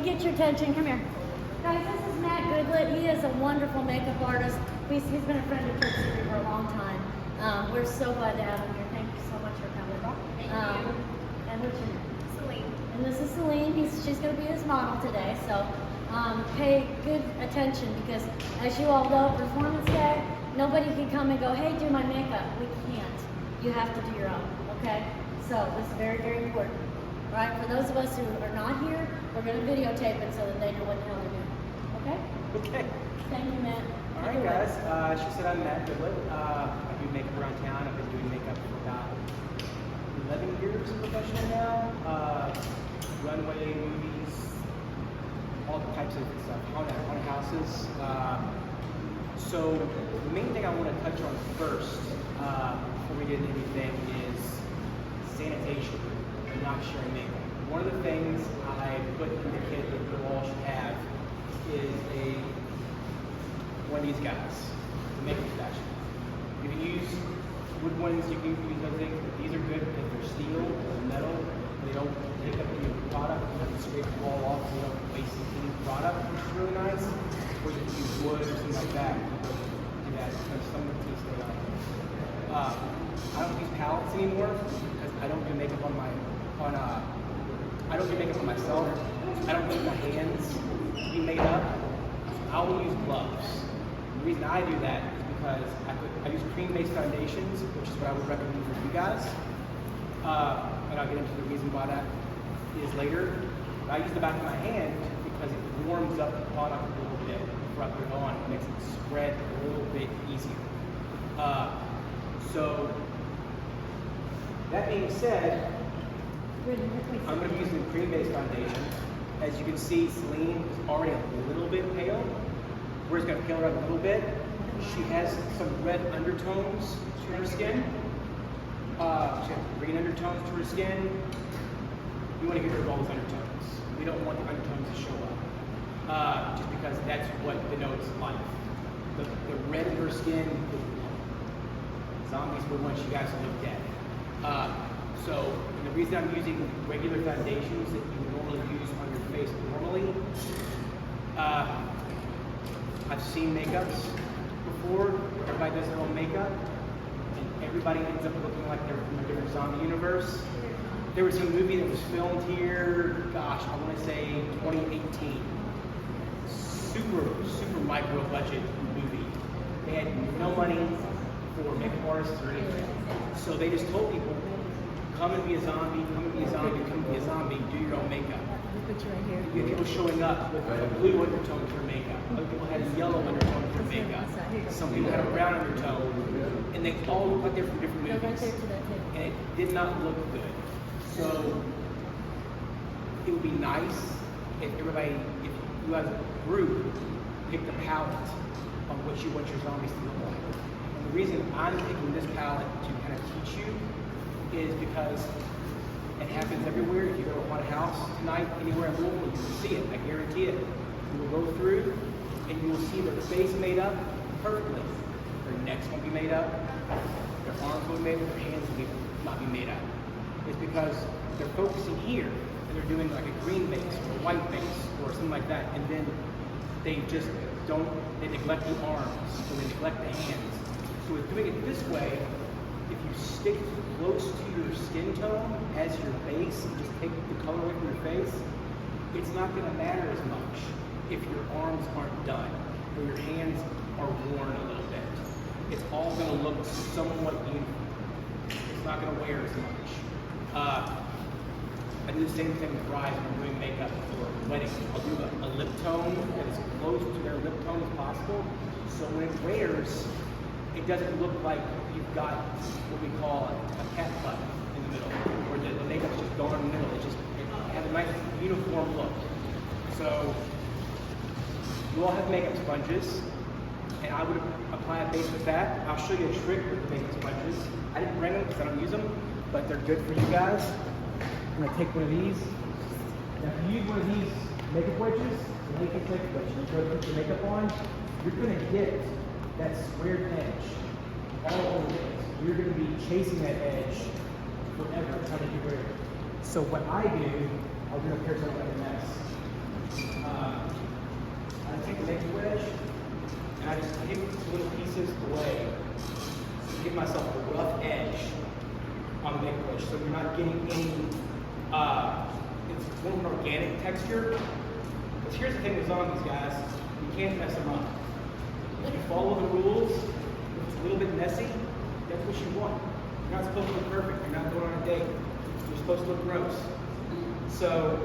get your attention. Come here. Guys, this is Matt Goodlett. He is a wonderful makeup artist. He's been a friend of Church City for a long time. We're so glad to have him here. Thank you so much for coming. Thank you. And what's your name? Celine. And this is Celine. She's going to be his model today. So pay good attention because as you all know, Performance Day, nobody can come and go, hey, do my makeup. We can't. You have to do your own, okay? So this is very, very important. All right, for those of us who are not here, we're going to videotape it so that they know what the hell they're doing. Okay? Okay. Thank you, Matt. All right, guys. She said I'm Matt Goodlett. I do makeup around town. I've been doing makeup for about 11 years professional now. Runway, movies, all types of stuff. Haunted houses. So the main thing I want to touch on first, before we get into anything, is sanitation and not sharing makeup. One of the things I put in the kit that you all should have is one of these guys, the makeup spatula. You can use wood ones, you can use other things, but these are good because they're steel or metal. They don't take up any product, you don't scrape the wall off, you don't waste any product, which is really nice. Or you can use wood or something like that. Do that because some of the teeth stay on. I don't use palettes anymore because I don't do makeup I don't do makeup on myself. I don't need my hands to be made up. I will use gloves. The reason I do that is because I use cream-based foundations, which is what I would recommend for you guys. And I'll get into the reason why that is later. But I use the back of my hand because it warms up the product a little bit before I put it on. It makes it spread a little bit easier. So, that being said, I'm going to be using the cream-based foundation. As you can see, Celine is already a little bit pale. We're just going to peel her up a little bit. She has some red undertones to her skin. She has green undertones to her skin. You want to get rid of all those undertones. We don't want the undertones to show up. Just because that's what denotes life. The red in her skin, zombies were ones you guys looked at. So the reason I'm using regular foundations that you normally use on your face normally, I've seen makeups before. Everybody does their own makeup, and everybody ends up looking like they're from a different zombie universe. There was a movie that was filmed here, gosh, I want to say 2018. Super micro budget movie. They had no money for makeup artists or anything. So they just told people, come and be a zombie, come and be a zombie, come and be a zombie, do your own makeup. You had people showing up with a blue undertone to their makeup. Other people had a yellow undertone to their makeup. Some people had a brown undertone. And they all looked like they're from different movies. And it did not look good. So it would be nice if you as a group picked a palette on what you want your zombies to look like. And the reason I'm picking this palette to kind of teach you is because it happens everywhere. If you go to a haunted house tonight, anywhere in Louisville, you will see it. I guarantee it. You will go through and you will see their face made up perfectly. Their necks won't be made up. Their arms won't be made up. Their hands will not be made up. It's because they're focusing here and they're doing like a green base or a white base or something like that. And then they just they neglect the arms or they neglect the hands. So with doing it this way, if you stick close to your skin tone as your base and just take the color away from your face, it's not going to matter as much if your arms aren't done or your hands are worn a little bit. It's all going to look somewhat uniform. It's not going to wear as much. I do the same thing with brides when I'm doing makeup for weddings. I'll do a lip tone that is close to their lip tone as possible. So when it wears, it doesn't look like you've got what we call a cat butt in the middle, or the makeup's just going in the middle. It has a nice uniform look. So you all have makeup sponges, and I would apply a base with that. I'll show you a trick with the makeup sponges. I didn't bring them because I don't use them, but they're good for you guys. I'm gonna take one of these. Now if you use one of these makeup wedges, makeup wedge, you go to put your makeup on, you're gonna get that squared edge all over it. You're going to be chasing that edge forever, trying to get rid of it. So what I do, I'll do a hair like a mess. I take the makeup wedge and I just take little pieces away to give myself a rough edge on the makeup wedge, so you're not getting any. It's more of an organic texture. But here's the thing with zombies, guys: you can't mess them up. If you follow the rules, if it's a little bit messy, that's what you want. You're not supposed to look perfect. You're not going on a date. You're supposed to look gross. So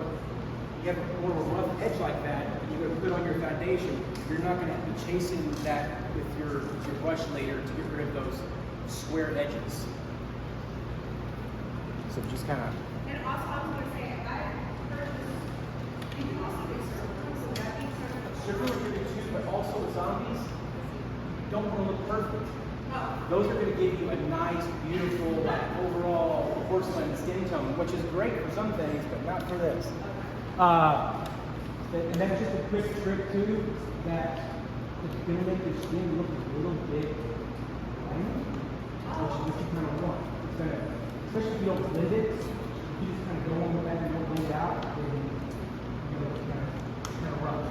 you have more of a rough edge like that, and you're going to put on your foundation. You're not going to be chasing that with your brush later to get rid of those square edges. So just kind of. And also, I was going to say, I heard this, you can also get circles, so that means circles. Circles are good too, but also with zombies, you don't want to look perfect. Oh. Those are going to give you a nice, beautiful, like, overall porcelain skin tone, which is great for some things, but not for this. And that's just a quick trick too, that it's going to make your skin look a little bit lighter, which you kind of want. It's going to, especially if you don't blend it, if you just kind of go on with that and don't blend it out, then you know, it's kind of rough.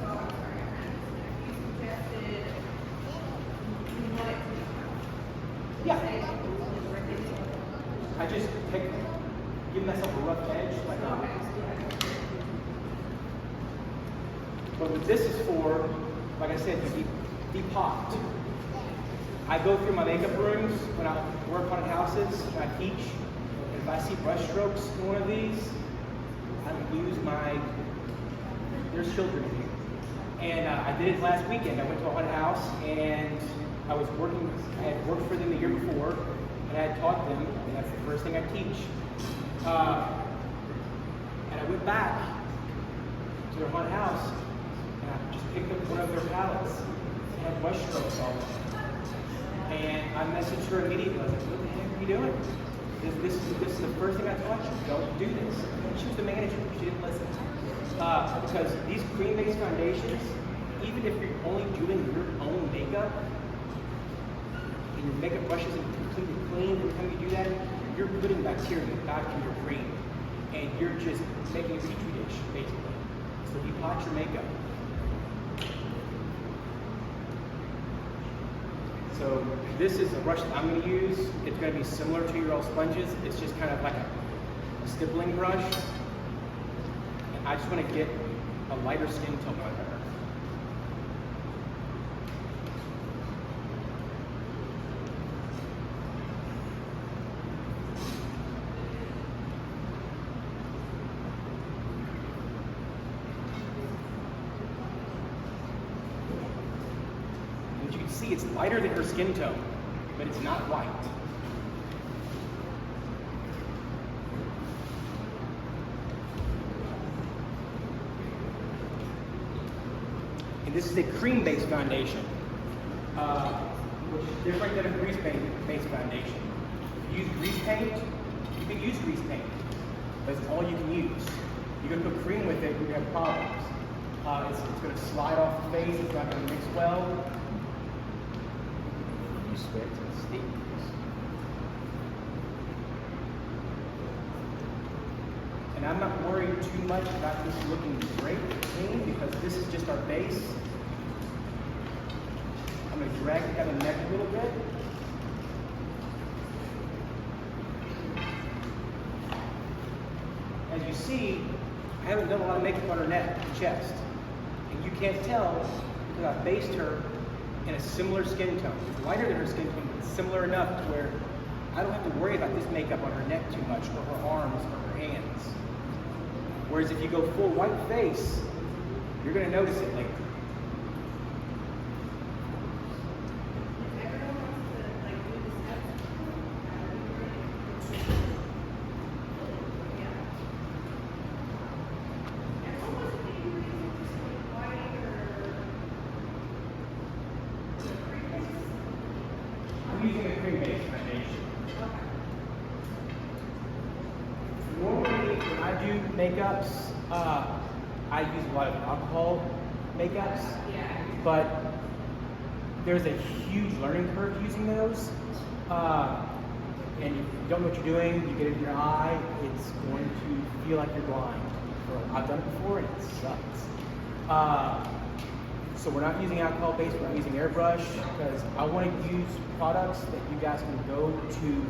So, I'm sorry, I kind of you suggested you want it to be rough. Yeah. Say you want it to work into it. I just give myself a rough edge, like Okay. But what this is for, like I said, to be popped. I go through my makeup rooms when I work on houses, when I teach. If I see brush strokes in one of these, I use there's children in here. And I did it last weekend. I went to a haunted house and I had worked for them the year before, and I had taught them, and that's the first thing I teach. And I went back to their haunted house, and I just picked up one of their palettes and had brush strokes all over it. And I messaged her immediately. I was like, what the heck are you doing? This is the first thing I taught you. Don't do this. And she was the manager. She didn't listen. Because these cream-based foundations, even if you're only doing your own makeup, and your makeup brushes are completely clean every time you do that, you're putting bacteria back in your cream. And you're just making a petri dish, basically. So you pot your makeup. So this is a brush that I'm going to use. It's going to be similar to your old sponges. It's just kind of like a stippling brush. And I just want to get a lighter skin tone on her. And you can see it's lighter than her skin tone, but it's not white. And this is a cream-based foundation, which is different than a grease-based foundation. If you use grease paint, you can use grease paint. That's all you can use. You're going to put cream with it, you're going to have problems. It's going to slide off the face, it's not going to mix well. You sweat and steam. And I'm not worried too much about this looking great and clean because this is just our base. I'm going to drag it down the neck a little bit. As you see, I haven't done a lot of makeup on her neck and chest. And you can't tell because I based her in a similar skin tone. It's lighter than her skin tone, but it's similar enough to where I don't have to worry about this makeup on her neck too much, or her arms, or her hands. Whereas if you go full white face, you're going to notice it later. If everyone wants to like do the steps, yeah. And what was the ingredient just like white or cream-based? I'm using a cream-based foundation. Okay. Normally, when I do makeups, I use a lot of alcohol makeups, Yeah. but there's a huge learning curve using those. And if you don't know what you're doing, you get it in your eye, it's going to feel like you're blind I've done it before and it sucks. So we're not using alcohol base, we're not using airbrush because I want to use products that you guys can go to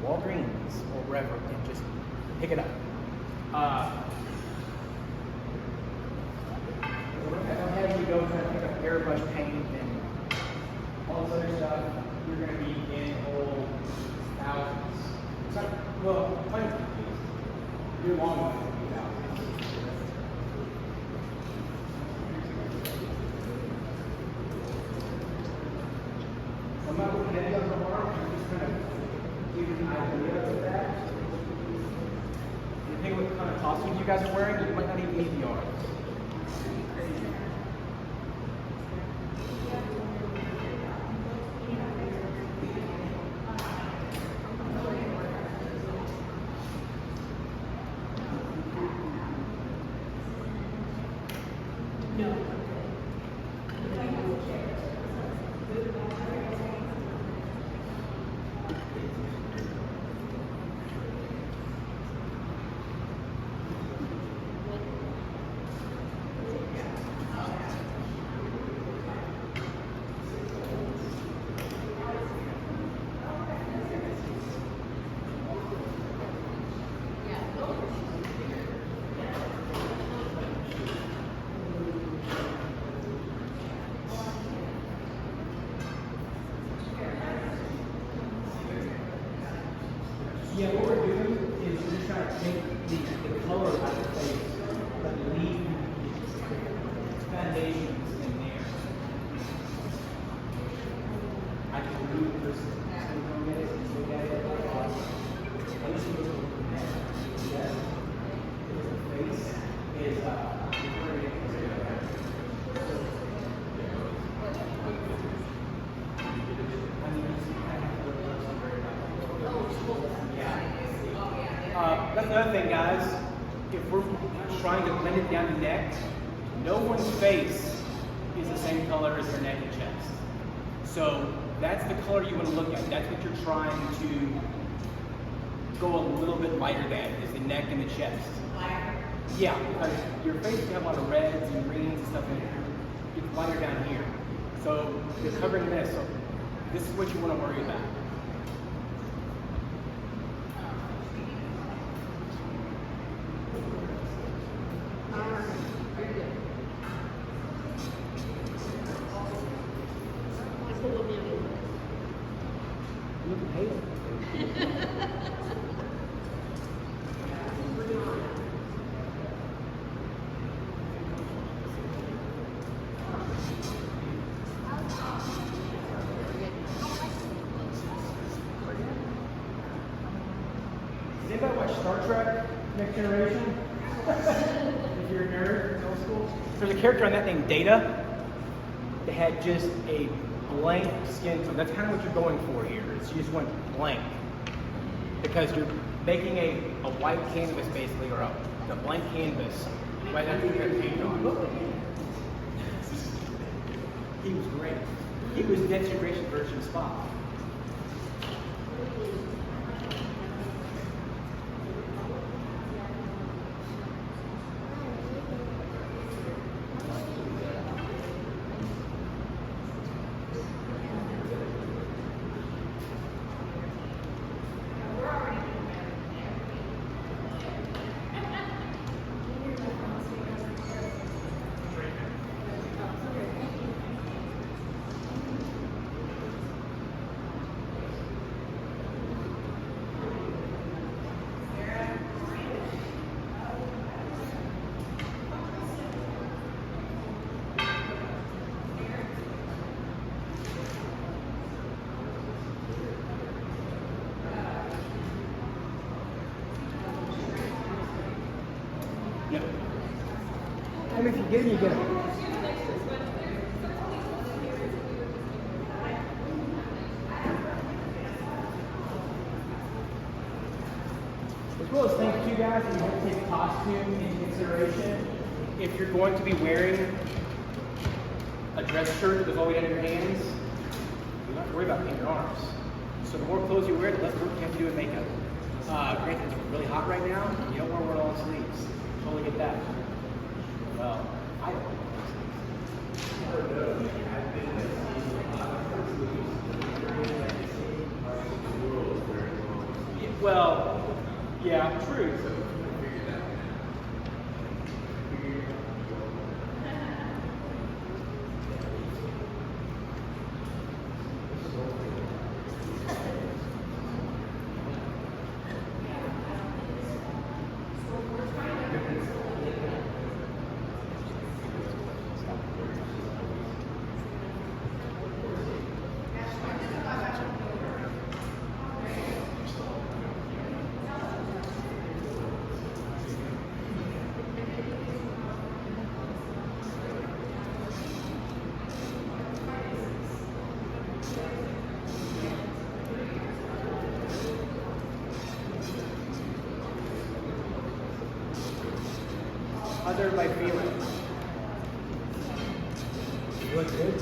Walgreens or wherever and just pick it up. If I'm having you go try to pick up airbrush paint and all this other stuff, you're going to be in whole thousands. It's not, well, plenty of these. You're long ones will be thousands. I'm not looking at any other mark, I'm just kind of giving you an idea of that. Depending on what kind of costumes you guys are wearing, you might not even need the arms. Yeah, what we're doing is we're just trying to take the color out of the face, but leave foundations in there. I can remove this from it and look at it like that. I just look at that. Yes. The face is very that's another thing, guys. If we're trying to blend it down the neck, no one's face is the same color as their neck and chest. So that's the color you want to look at. That's what you're trying to go a little bit lighter than, is the neck and the chest. Lighter? Yeah, because your face can have a lot of reds and greens and stuff in it. It's lighter down here. So you're covering this. So this is what you want to worry about. Look at Haley. Does anybody watch Star Trek Next Generation? If you're a nerd, it's old school. There's a character on that named Data that had just a blank skin tone. That's kind of what you're going for here. It's you just want blank. Because you're making a white canvas basically, or a blank canvas right after you got paint on. He was great. He was Next Generation version Spock. Yep. And if you get them, you get them. As well as things too, guys, you want to take costume into consideration. If you're going to be wearing a dress shirt with all the way down your hands, you don't have to worry about painting your arms. So the more clothes you wear, the less work you have to do with makeup. Granted, it's really hot right now. You don't want to wear long sleeves. Totally get that. the truth. How's everybody feeling? Look good.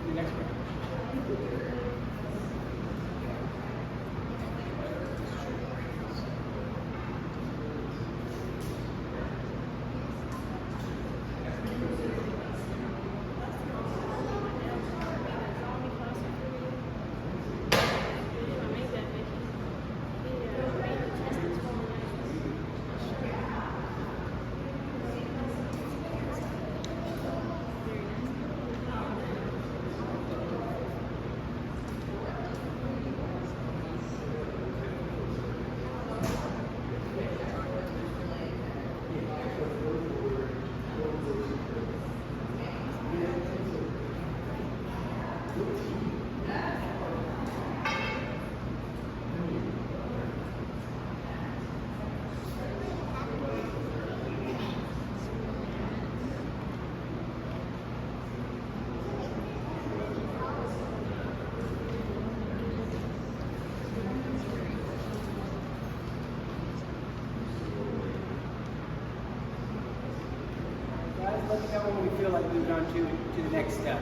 The next one. Guys, let me know when we feel like moving on to the next step.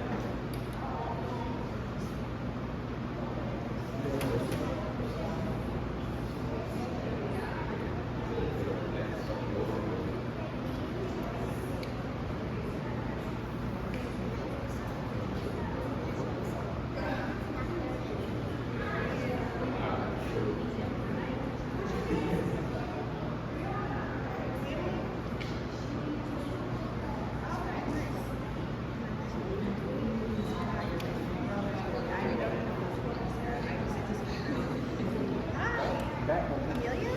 Amelia?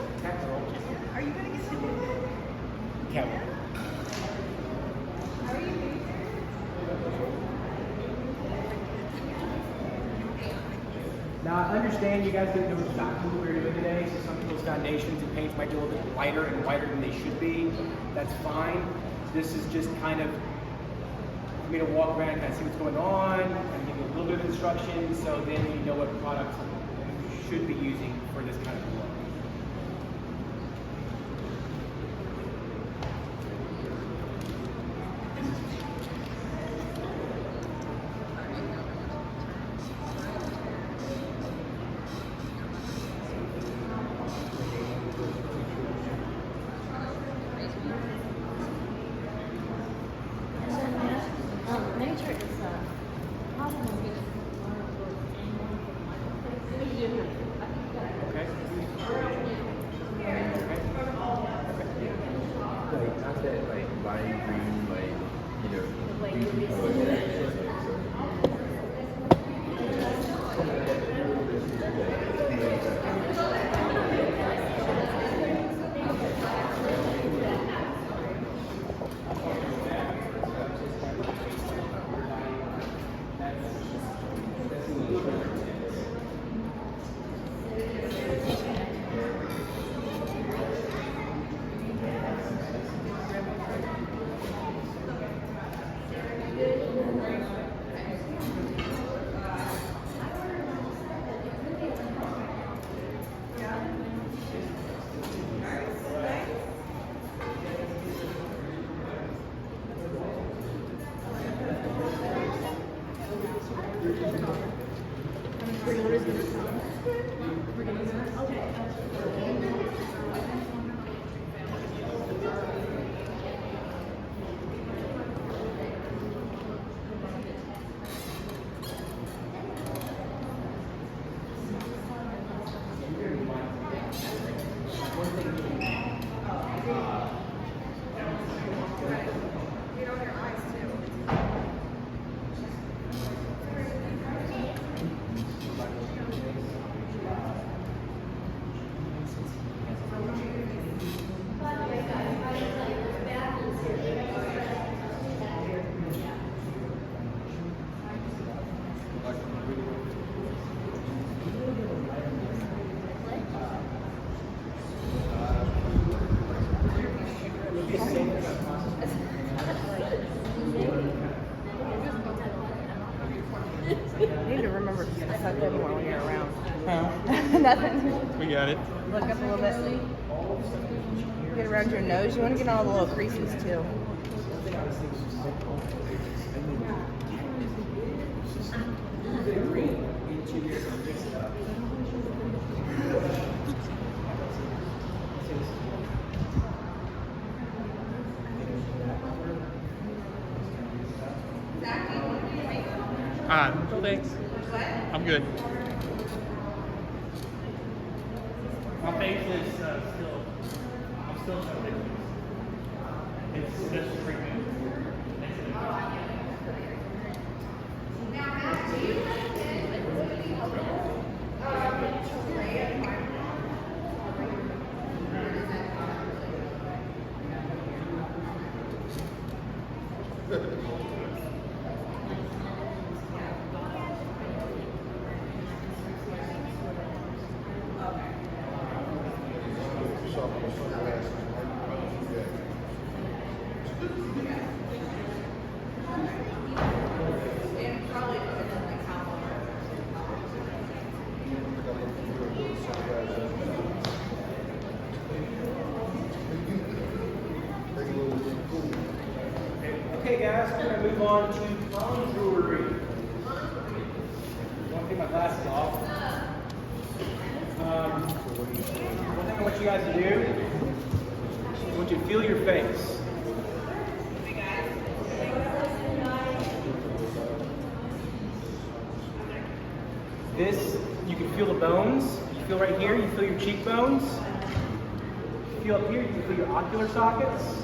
Are you gonna get to do that? Kevin. How are you doing? Now, I understand you guys didn't know exactly what we were doing today, so some people's foundations and paints might be a little bit lighter and whiter than they should be. That's fine. This is just kind of for me to walk around and kind of see what's going on and give you a little bit of instruction so then you know what products you should be using for this kind of look. like not that like lime green, like you know, way beefy you color. see Yeah, it. yeah, Get on your eyes too. You need to remember to suck in more when you're around. Nothing. We got it. Look up a little bit. Get around your nose. You want to get all the little creases too. No thanks. I'm good. My face is I'm still trying. It's just treatment. Okay, guys, we're going to move on to conjewelry. I want to get my glasses off. One thing I want you guys to do, I want you to feel your face. This, you can feel the bones. You feel right here, you feel your cheekbones. You feel up here, you can feel your ocular sockets,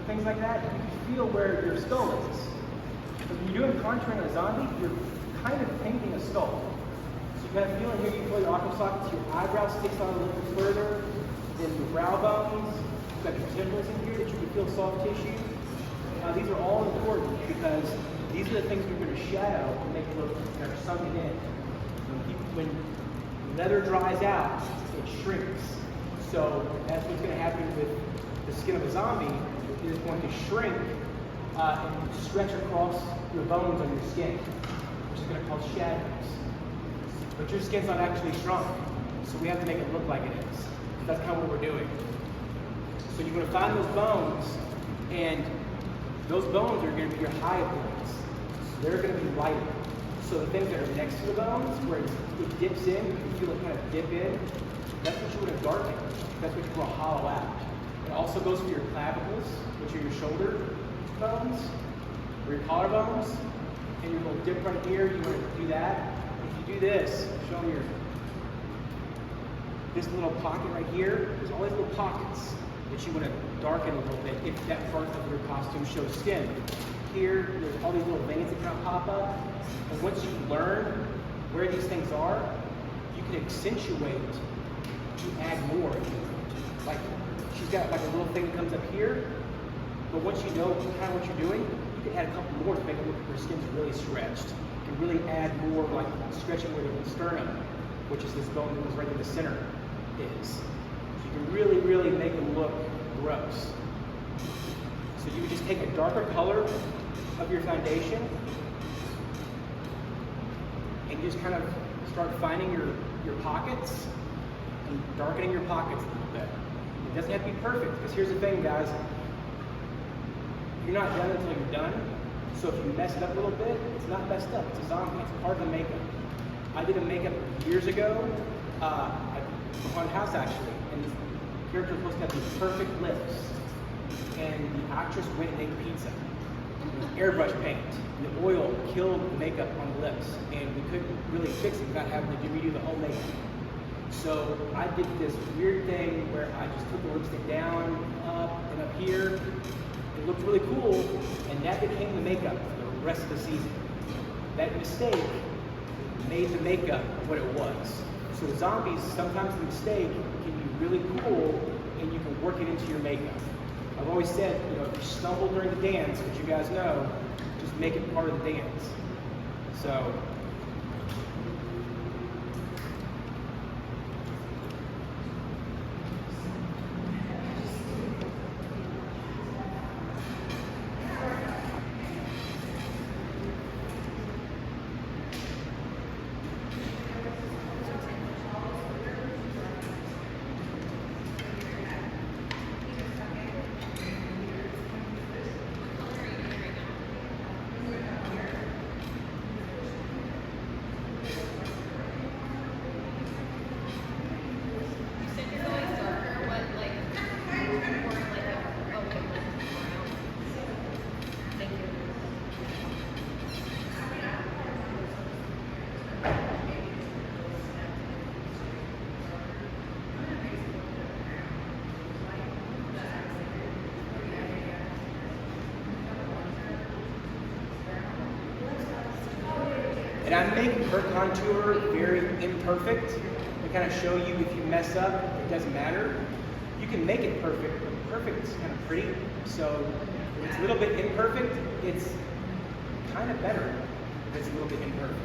things like that. You can feel where your skull is. So when you're doing contouring on a zombie, you're kind of painting a skull. So you kind of feel in here, you feel your ocular sockets, your eyebrow sticks out a little bit further, then your brow bones, you've got your temples in here that you can feel soft tissue. Now these are all important because these are the things we're going to shadow and make it look that are sunken in. When leather dries out, it shrinks. So that's what's going to happen with the skin of a zombie. It is going to shrink and stretch across your bones on your skin, which is going to cause shadows. But your skin's not actually shrunk, so we have to make it look like it is. That's kind of what we're doing. So you're going to find those bones, and those bones are going to be your high points. So they're going to be lighter. So the things that are next to the bones, where it dips in, you can feel it kind of dip in, that's what you want to darken. That's what you want to hollow out. It also goes for your clavicles, which are your shoulder bones, or your collarbones, and you're going to dip right here, you want to do that. If you do this, show me this little pocket right here, there's all these little pockets. that you want to darken a little bit if that part of your costume shows skin. Here, there's all these little veins that kind of pop up. And once you learn where these things are, you can accentuate to add more. Like, she's got like a little thing that comes up here, but once you know kind of what you're doing, you can add a couple more to make it look like her skin's really stretched. You can really add more, like stretching where the sternum, which is this bone that goes right in the center, is. You can really, really make them look gross. So you would just take a darker color of your foundation and you just kind of start finding your pockets and darkening your pockets a little bit. It doesn't have to be perfect, because here's the thing, guys. You're not done until you're done. So if you mess it up a little bit, it's not messed up. It's a zombie. It's part of the makeup. I did a makeup years ago at a haunted house, actually, and this character was supposed to have these perfect lips, and the actress went and ate pizza. It was airbrush paint, and the oil killed the makeup on the lips, and we couldn't really fix it without having to redo the whole makeup. So I did this weird thing where I just took the lipstick down, up, and up here. It looked really cool, and that became the makeup for the rest of the season. That mistake made the makeup what it was. So zombies, sometimes the mistake can be really cool, and you can work it into your makeup. I've always said, you know, if you stumble during the dance, which you guys know, just make it part of the dance. So. And I'm making her contour very imperfect to kind of show you if you mess up, it doesn't matter. You can make it perfect, but perfect is kind of pretty. So if it's a little bit imperfect, it's kind of better if it's a little bit imperfect.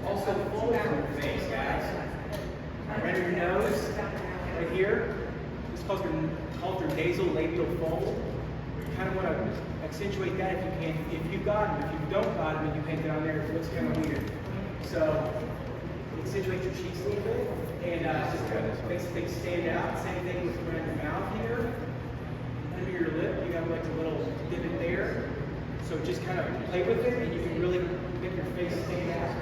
Also, fold out your face, guys. Right in your nose, right here. This calls for nasal labial fold. You kind of want to accentuate that if you can. If you've got them, if you don't got them and you paint it on there, it looks kind of weird. So, accentuate your cheeks a little bit, and just kind of makes things stand out. Same thing with around your mouth here. Under your lip, you have like a little divot there. So just kind of play with it, and you can really make your face stand out.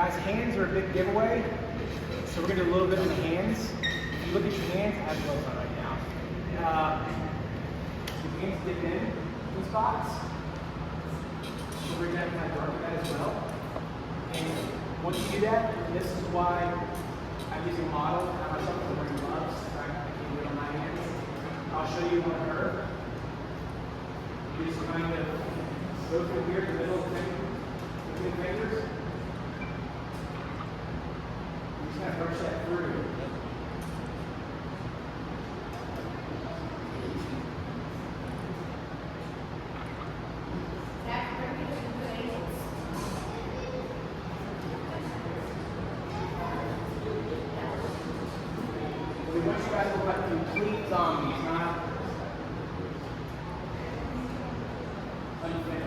Guys, hands are a big giveaway. So we're gonna do a little bit on the hands. If you look at your hands, I have gloves on right now. Your hands dip in these spots. So we're gonna kind of darken that as well. And once you do that, this is why I'm using a model. I myself am wearing gloves. I can't do it on my hands. I'll show you on her. You just kind of go from here to the middle of the finger, between the fingers. You just kind of brush that through. We want you guys to look like complete zombies, not unfinished.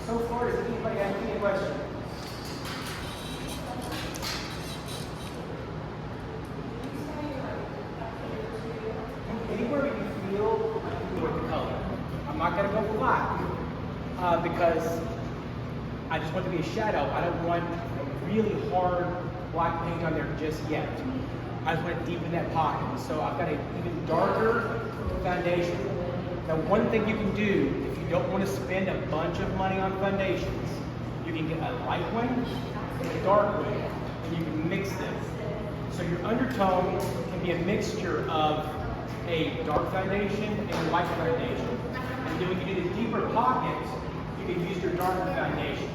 So far, does anybody have any questions? Anywhere you feel with the color. I'm not going to go black because I just want to be a shadow. I don't want a really hard black paint on there just yet. I just want to deepen that pocket. So I've got an even darker foundation. Now, one thing you can do if you don't want to spend a bunch of money on foundations, you can get a light one and a dark one, and you can mix them. So your undertone can be a mixture of a dark foundation and a light foundation. And then when you do the deeper pockets, you can use your darker foundation.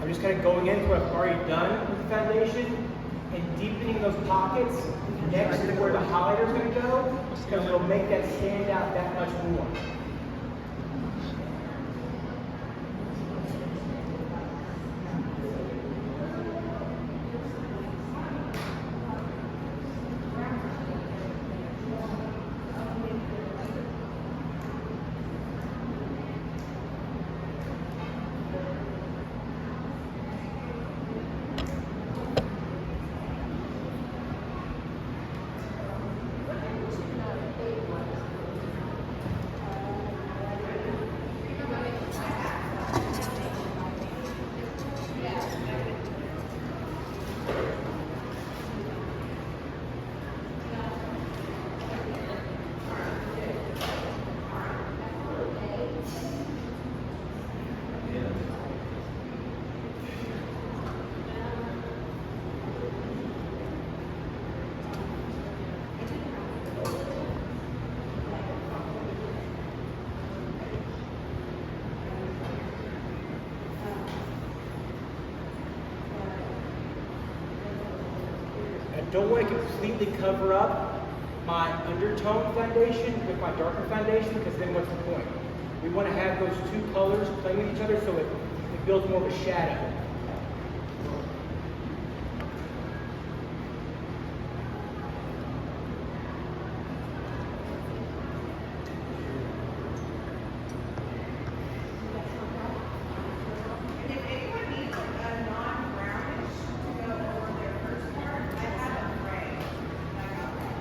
I'm just kind of going into what I've already done with the foundation and deepening those pockets next to where the highlighter is going to go, because it'll make that stand out that much more. don't want to completely cover up my undertone foundation with my darker foundation, because then what's the point? We want to have those two colors playing with each other so it builds more of a shadow. And if anyone needs like a non-brownish to go over their first part, I have a gray. I got that.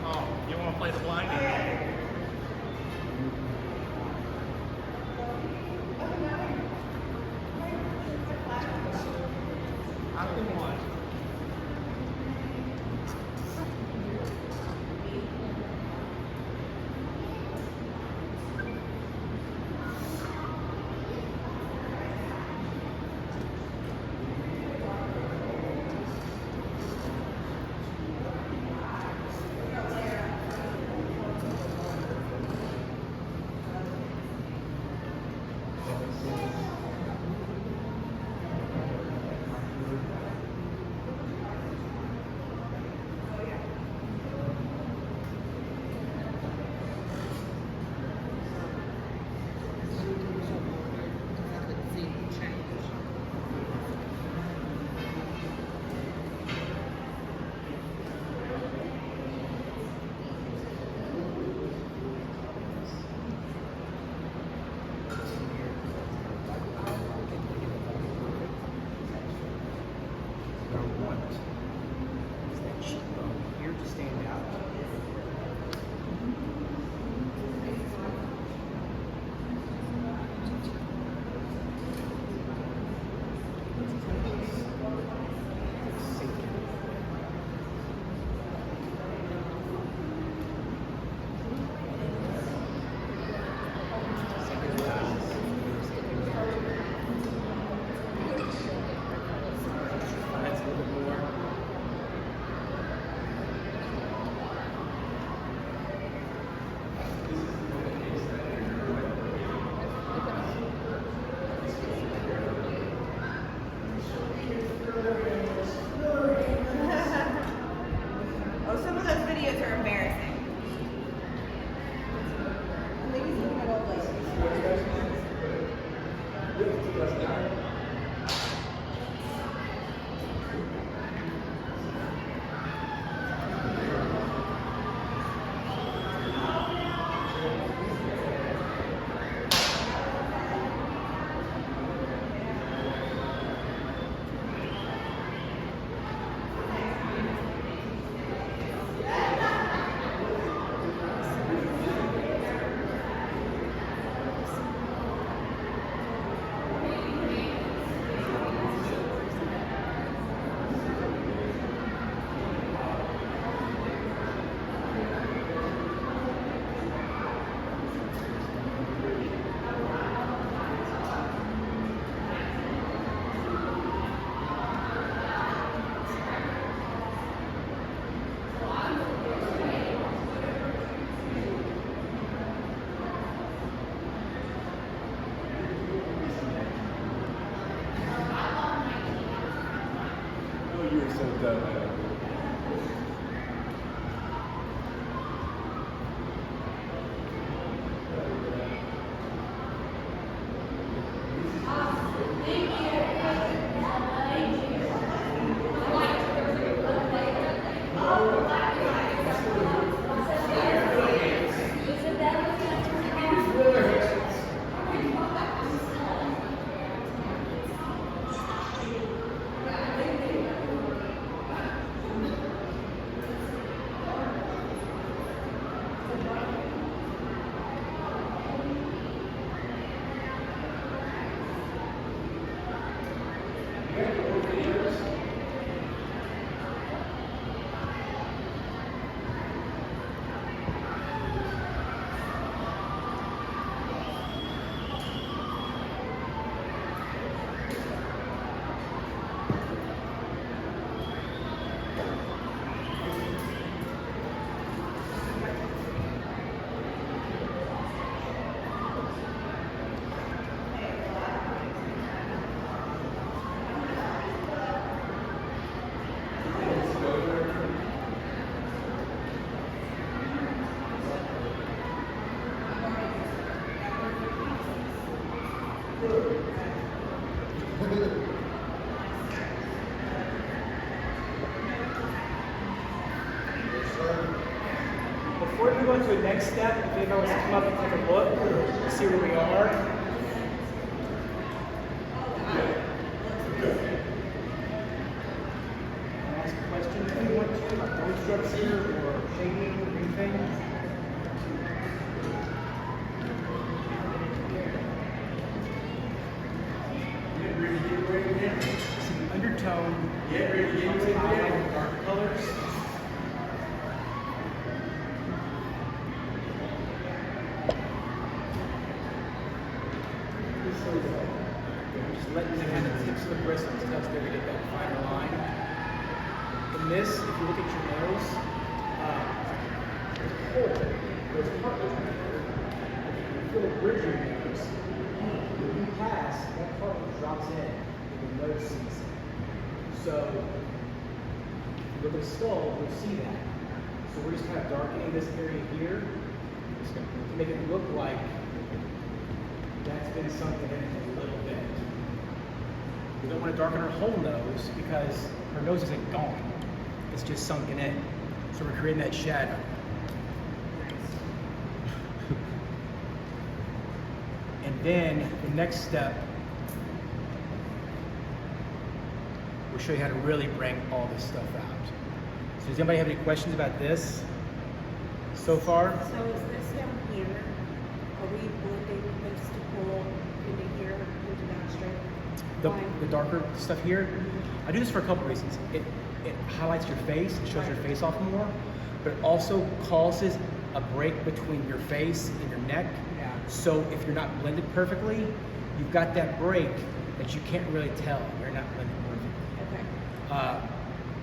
Oh, you want to play the blind game? I can watch. What I want is that cheekbone here to stand out. That's a little more. Oh, some of those videos are embarrassing. I think he's looking at old ladies. still got Before we go into the next step, if anybody wants to come up and take a look, to see where we are. Ask a question if you want to, like no structure or shading or anything. Some undertone, dark colors. Just letting the kind of tips of the bristles touch there to get that finer line. In this, if you look at your nose, there's a hole. There's a cartilage right here. If you feel the bridge of your nose, when you pass, that cartilage drops in and the nose sees it. So, if you look at the skull, you'll see that. So we're just kind of darkening this area here to make it look like that's been sunken in a little bit. We don't want to darken her whole nose because her nose isn't gone. It's just sunken in. So we're creating that shadow. And then the next step, we'll show you how to really bring all this stuff out. So does anybody have any questions about this so far? So is this down here? Are we blending this to pull into here, into that straight line? The darker stuff here, I do this for a couple reasons. It highlights your face, it shows your face off more, but it also causes a break between your face and your neck. Yeah. So if you're not blended perfectly, you've got that break that you can't really tell you're not blended perfectly. Okay.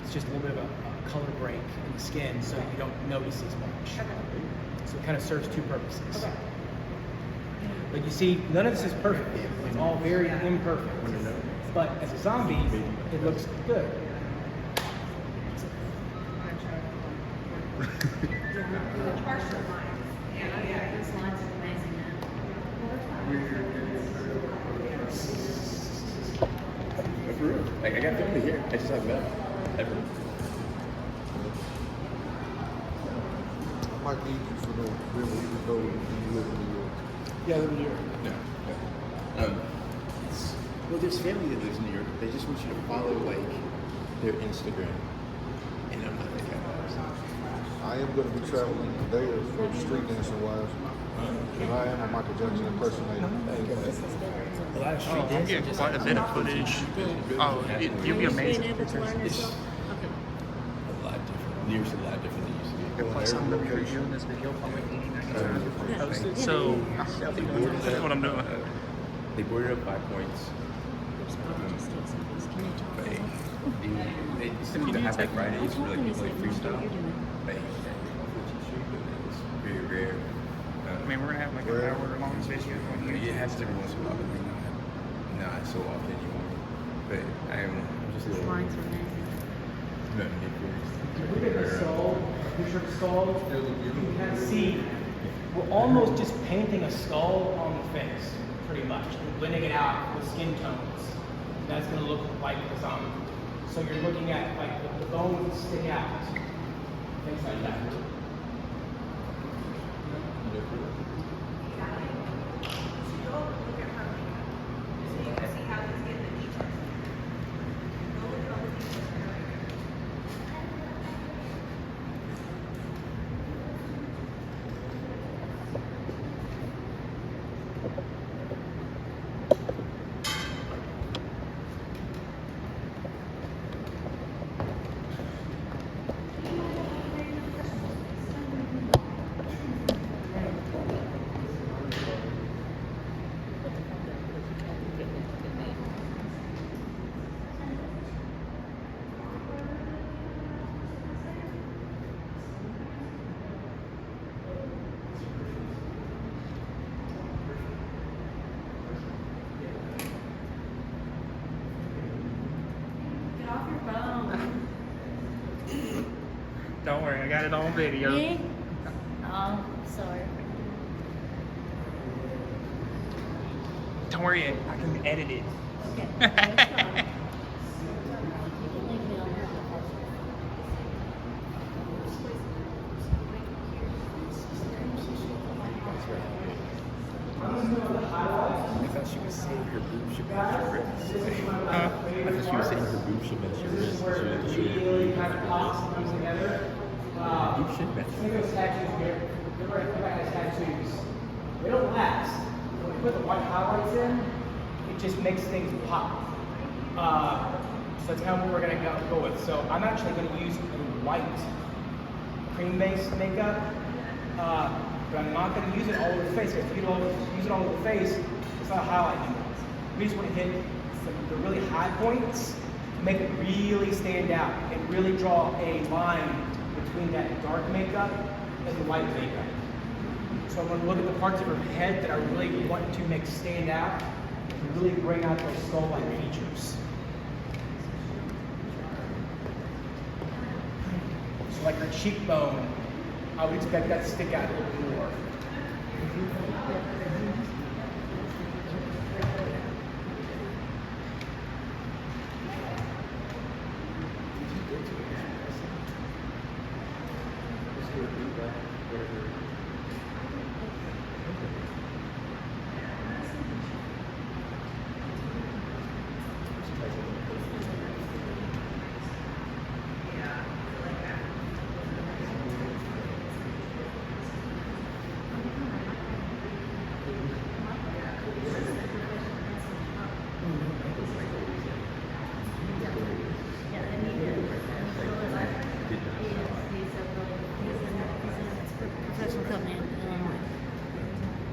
It's just a little bit of a color break in the skin, so you don't notice as much. Okay. So it kind of serves two purposes. Okay. But you see, none of this is perfect. It's all very imperfect. But as a zombie, it looks good. Partial lines. Yeah, these lines are amazing For real. Like, I got family here. I just haven't met ever. Might need you for the river even though you live in New York. Yeah, I live in New York. No. Well, there's family that lives in New York. They just want you to follow, like, their Instagram. And I'm not that kind of person. I am going to be traveling there for street dancing wise. And I am a Michael Jackson impersonator. A lot of street I'm dancing. getting quite a bit of footage. Oh, you'll be amazing. It's a lot different. New York's a lot different than it used to be. Plus, I'm going to be doing this video probably 80, 90 times. So, that's what I'm doing. They boarded up 5 points. They still need to have like Fridays for like people like freestyle. Like, it's very rare. I mean, we're going to have like an hour-long video on It here. happens every once in a while, but not so often anymore. But I'm just a little. Lines are amazing. No, Nick If you look at the skull, a picture of a skull, you can kind of see we're almost just painting a skull on the face, pretty much, and blending it out with skin tones. That's going to look like the zombie. So you're looking at like the bones stick out, things like that. Get off your phone. Don't worry, I got it on video. Me? Oh, sorry. Don't worry, I can edit it. Okay. That's fine. You can leave me on here. I thought she was saying her boobs should match her wrist. Huh? I thought she was saying her boobs should match her wrist. She was Really kind of close comes together. boobs should match Think her of wrist. tattoos here. They're very like tattoos. They don't last. When you put the white highlights in, it just makes things pop. So that's kind of what we're gonna go with. So I'm actually gonna use a white cream-based makeup, but I'm not gonna use it all over the face. If you use it all over the face, it's not a highlight anymore. We just want to hit the really high points, make it really stand out, and really draw a line between that dark makeup and the light makeup. So I'm going to look at the parts of her head that I really want to make stand out and really bring out those skull-like features. So like her cheekbone, I would expect that to stick out a little bit more. Professional company in Illinois.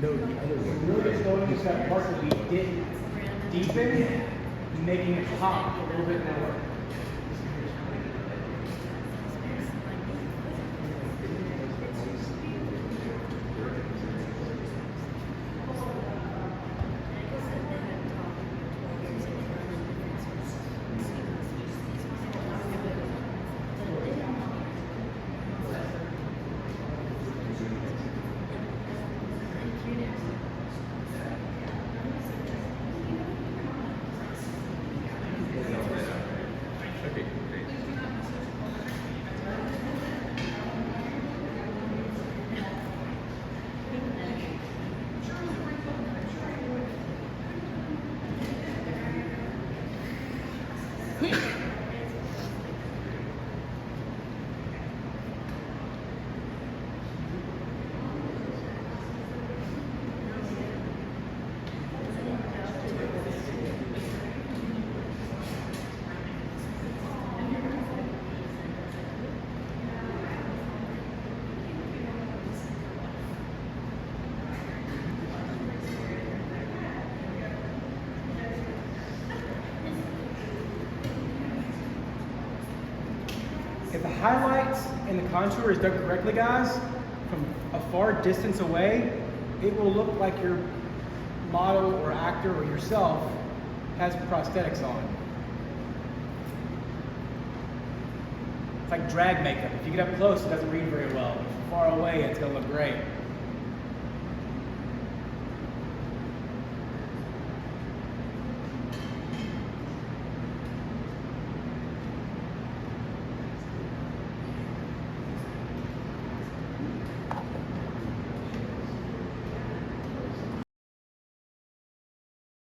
No, the other one. Really just going into that part that we didn't deepen, making it pop a little bit more. Okay, great. If the highlights and the contour is done correctly, guys, from a far distance away, it will look like your model or actor or yourself has prosthetics on. It's like drag makeup. If you get up close, it doesn't read very well. If you're far away, it's gonna look great.